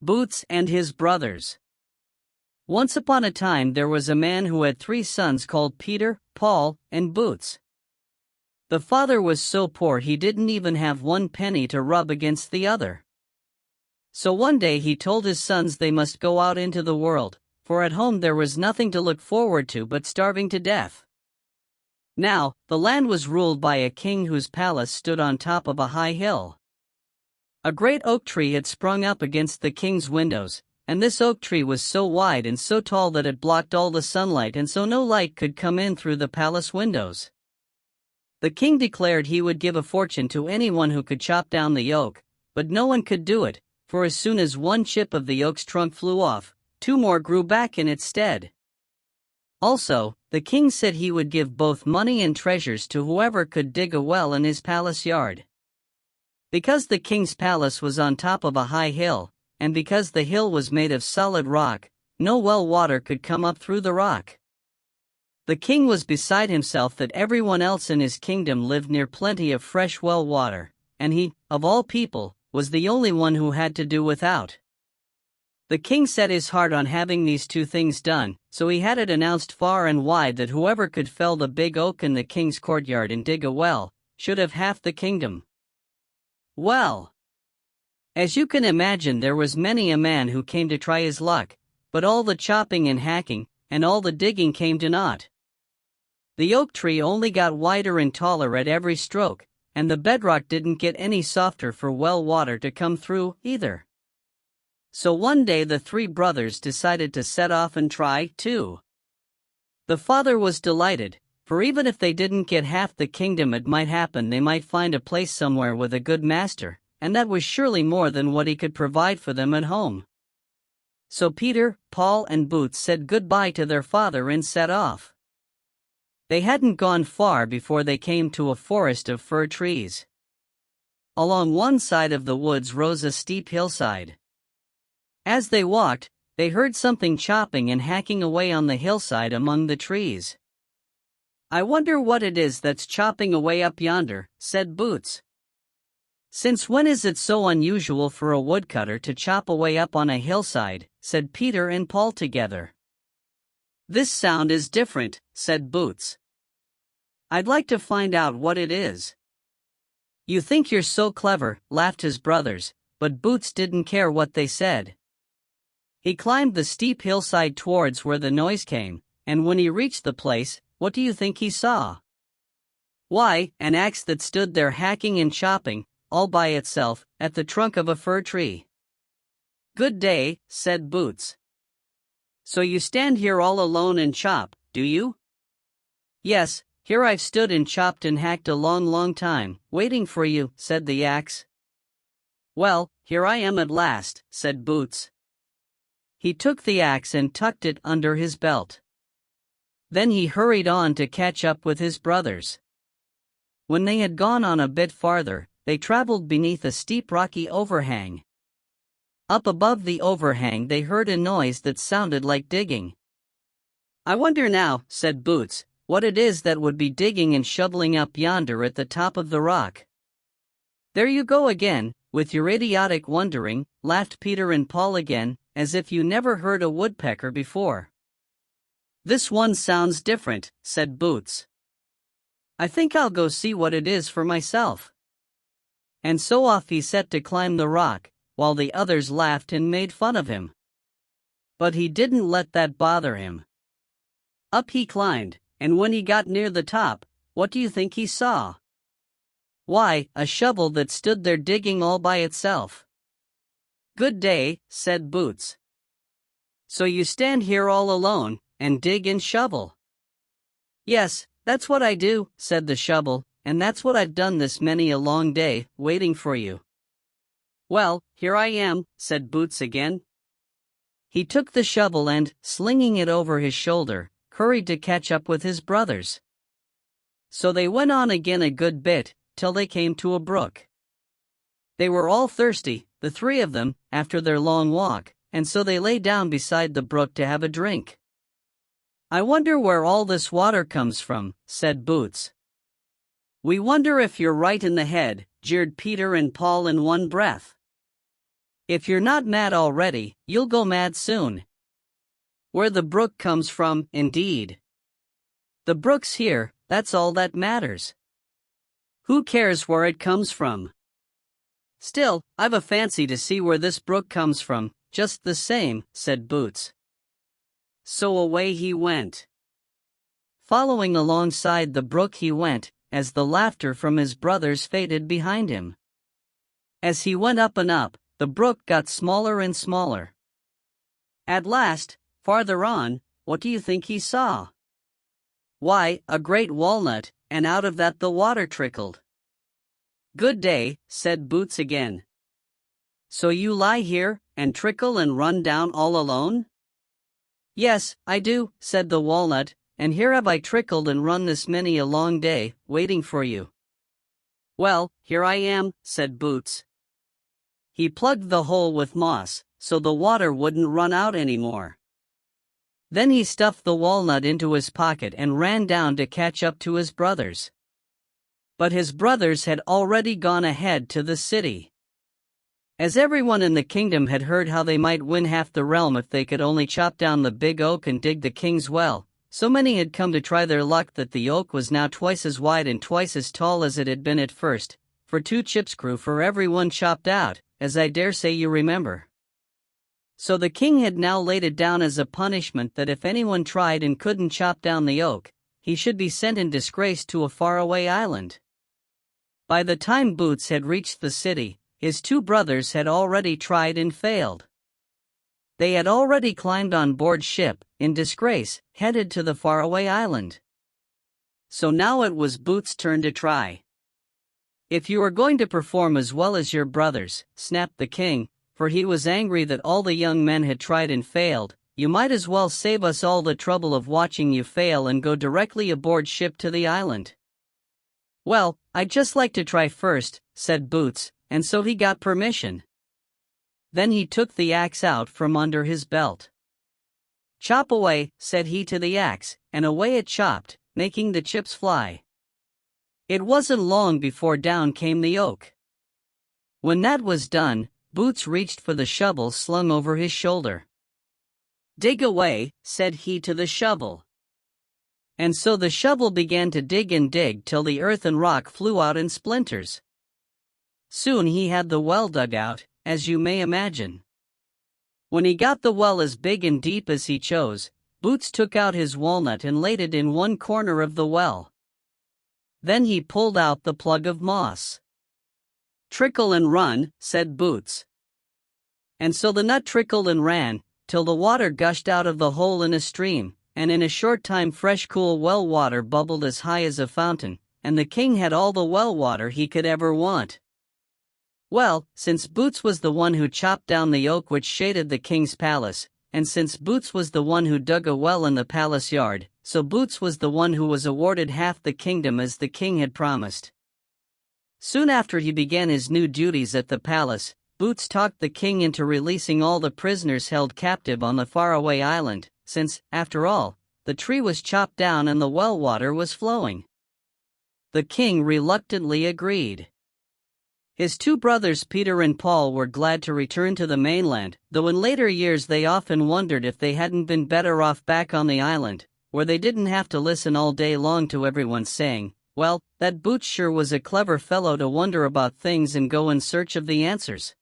Boots and his brothers. Once upon a time there was a man who had 3 sons called Peter, Paul, and Boots. The father was so poor he didn't even have 1 penny to rub against the other. So one day he told his sons they must go out into the world, for at home there was nothing to look forward to but starving to death. Now, the land was ruled by a king whose palace stood on top of a high hill. A great oak tree had sprung up against the king's windows, and this oak tree was so wide and so tall that it blocked all the sunlight, and so no light could come in through the palace windows. The king declared he would give a fortune to anyone who could chop down the oak, but no one could do it, for as soon as 1 chip of the oak's trunk flew off, 2 more grew back in its stead. Also, the king said he would give both money and treasures to whoever could dig a well in his palace yard. Because the king's palace was on top of a high hill, and because the hill was made of solid rock, no well water could come up through the rock. The king was beside himself that everyone else in his kingdom lived near plenty of fresh well water, and he, of all people, was the only one who had to do without. The king set his heart on having these 2 things done, so he had it announced far and wide that whoever could fell the big oak in the king's courtyard and dig a well, should have half the kingdom. Well, as you can imagine, there was many a man who came to try his luck, but all the chopping and hacking, and all the digging came to naught. The oak tree only got wider and taller at every stroke, and the bedrock didn't get any softer for well water to come through, either. So one day the 3 brothers decided to set off and try, too. The father was delighted, for even if they didn't get half the kingdom, it might happen they might find a place somewhere with a good master, and that was surely more than what he could provide for them at home. So Peter, Paul, and Boots said goodbye to their father and set off. They hadn't gone far before they came to a forest of fir trees. Along one side of the woods rose a steep hillside. As they walked, they heard something chopping and hacking away on the hillside among the trees. "I wonder what it is that's chopping away up yonder," said Boots. "Since when is it so unusual for a woodcutter to chop away up on a hillside?" said Peter and Paul together. "This sound is different," said Boots. "I'd like to find out what it is." "You think you're so clever," laughed his brothers, but Boots didn't care what they said. He climbed the steep hillside towards where the noise came, and when he reached the place, what do you think he saw? Why, an axe that stood there hacking and chopping, all by itself, at the trunk of a fir tree. "Good day," said Boots. "So you stand here all alone and chop, do you?" "Yes, here I've stood and chopped and hacked a long, long time, waiting for you," said the axe. "Well, here I am at last," said Boots. He took the axe and tucked it under his belt. Then he hurried on to catch up with his brothers. When they had gone on a bit farther, they traveled beneath a steep rocky overhang. Up above the overhang they heard a noise that sounded like digging. "I wonder now," said Boots, "what it is that would be digging and shoveling up yonder at the top of the rock." "There you go again, with your idiotic wondering," laughed Peter and Paul again, "as if you never heard a woodpecker before." "This one sounds different," said Boots. "I think I'll go see what it is for myself." And so off he set to climb the rock, while the others laughed and made fun of him. But he didn't let that bother him. Up he climbed, and when he got near the top, what do you think he saw? Why, a shovel that stood there digging all by itself. "Good day," said Boots. "So you stand here all alone, and dig and shovel?" "Yes, that's what I do," said the shovel, "and that's what I've done this many a long day, waiting for you." "Well, here I am," said Boots again. He took the shovel and, slinging it over his shoulder, hurried to catch up with his brothers. So they went on again a good bit, till they came to a brook. They were all thirsty, the 3 of them, after their long walk, and so they lay down beside the brook to have a drink. "I wonder where all this water comes from," said Boots. "We wonder if you're right in the head," jeered Peter and Paul in one breath. If you're not mad already, you'll go mad soon. Where the brook comes from, indeed. The brook's here, that's all that matters. Who cares where it comes from? Still, I've a fancy to see where this brook comes from, just the same, said Boots. So away he went. Following alongside the brook he went, as the laughter from his brothers faded behind him. As he went up and up, the brook got smaller and smaller. At last, farther on, what do you think he saw? Why, a great walnut, and out of that the water trickled. Good day, said Boots again. So you lie here, and trickle and run down all alone? Yes, I do, said the walnut, and here have I trickled and run this many a long day, waiting for you. Well, here I am, said Boots. He plugged the hole with moss, so the water wouldn't run out anymore. Then he stuffed the walnut into his pocket and ran down to catch up to his brothers. But his brothers had already gone ahead to the city. As everyone in the kingdom had heard how they might win half the realm if they could only chop down the big oak and dig the king's well, so many had come to try their luck that the oak was now twice as wide and twice as tall as it had been at first, for 2 chips grew for every one chopped out, as I dare say you remember. So the king had now laid it down as a punishment that if anyone tried and couldn't chop down the oak, he should be sent in disgrace to a faraway island. By the time Boots had reached the city, his 2 brothers had already tried and failed. They had already climbed on board ship, in disgrace, headed to the faraway island. So now it was Boots' turn to try. If you are going to perform as well as your brothers, snapped the king, for he was angry that all the young men had tried and failed, you might as well save us all the trouble of watching you fail and go directly aboard ship to the island. Well, I'd just like to try first, said Boots, and so he got permission. Then he took the axe out from under his belt. Chop away, said he to the axe, and away it chopped, making the chips fly. It wasn't long before down came the oak. When that was done, Boots reached for the shovel slung over his shoulder. Dig away, said he to the shovel. And so the shovel began to dig and dig till the earth and rock flew out in splinters. Soon he had the well dug out, as you may imagine. When he got the well as big and deep as he chose, Boots took out his walnut and laid it in one corner of the well. Then he pulled out the plug of moss. Trickle and run, said Boots. And so the nut trickled and ran, till the water gushed out of the hole in a stream, and in a short time fresh cool well water bubbled as high as a fountain, and the king had all the well water he could ever want. Well, since Boots was the one who chopped down the oak which shaded the king's palace, and since Boots was the one who dug a well in the palace yard, so Boots was the one who was awarded half the kingdom as the king had promised. Soon after he began his new duties at the palace, Boots talked the king into releasing all the prisoners held captive on the faraway island, since, after all, the tree was chopped down and the well water was flowing. The king reluctantly agreed. His 2 brothers Peter and Paul were glad to return to the mainland, though in later years they often wondered if they hadn't been better off back on the island, where they didn't have to listen all day long to everyone saying, well, that Boots sure was a clever fellow to wonder about things and go in search of the answers.